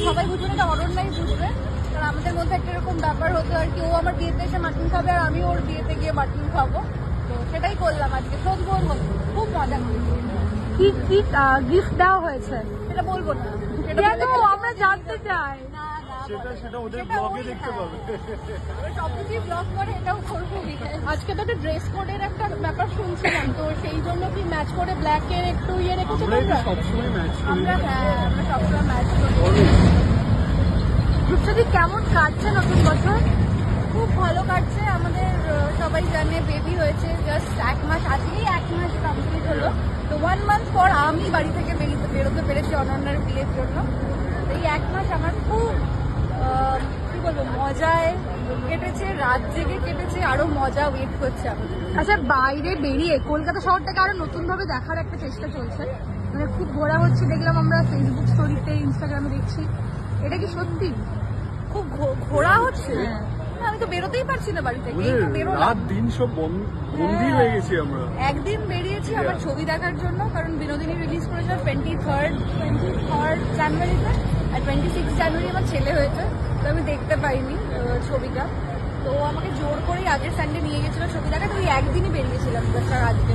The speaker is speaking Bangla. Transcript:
সবাই বুঝবে না, এটা অরণ্যাই বুঝবে। কারণ আমাদের মধ্যে একটা এরকম ব্যাপার হতো আর কি, ও আমার বিয়েতে এসে মাটন খাবে আর আমি ওর বিয়েতে গিয়ে মাটন খাবো। তো সেটাই করলাম আজকে, শোধবোর মতো খুব মজা করেছি। কি কি গিফট দেওয়া হয়েছে সেটা বলবো না, কেন? আমরা জানতে চাই। না না, সেটা ওদের ব্লগে দেখতে পাবে। সবকিছুই ব্লগ করে, এটাও করবো। আজকে তো একটা ড্রেস কোডের একটা ব্যাপার শুনছিলাম, তো সেই জন্য কি ম্যাচ করে ব্ল্যাকের একটু ইয়ে রেখেছো আমরা তোমরা? সবসময় ম্যাচ করি। আমরা সবসময় ম্যাচ করি। রূপসাদি কেমন কাটছে নতুন বছর? খুব ভালো কাটছে আমাদের। সবাই জানে বেবি হয়েছে, জাস্ট 1 মাস, আজকেই 1 মাস কমপ্লিট হলো। তো 1 মান্থ পর আমি বাড়ি থেকে বেরোতে পেরেছি অনন্যার বিয়ের জন্য। এই 1 মাস আমার খুব কি বলবো, মজায় কেটেছে, রাত জেগে কেটেছে, আরো মজা ওয়েট করছে আমাদের। আচ্ছা, বাইরে বেরিয়ে কলকাতা শহরটাকে আরো নতুন ভাবে দেখার একটা চেষ্টা চলছে, মানে খুব ঘোরা হচ্ছে দেখলাম আমরা ফেসবুক স্টোরিতে, ইনস্টাগ্রামে দেখছি, এটা কি সত্যি? খুব ঘোরা হচ্ছে। আমি তো বেরোতেই পারছি না বাড়ি থেকে, এই তো বেরোলাম। রাত দিন সব বন্দি হয়ে গেছি আমরা। একদিন বেরিয়েছি আমার ছবি দেখার জন্য, কারণ বিনোদিনী রিলিজ করেছিল 23rd জানুয়ারিতে, আর 26 জানুয়ারি আমার ছেলে হয়েছে, তো আমি দেখতে পাইনি ছবিটা। তো আমাকে জোর করেই আগের সানডে নিয়ে গেছিল ছবি দেখা, তো ওই একদিনই বেরিয়েছিলাম, আজকে।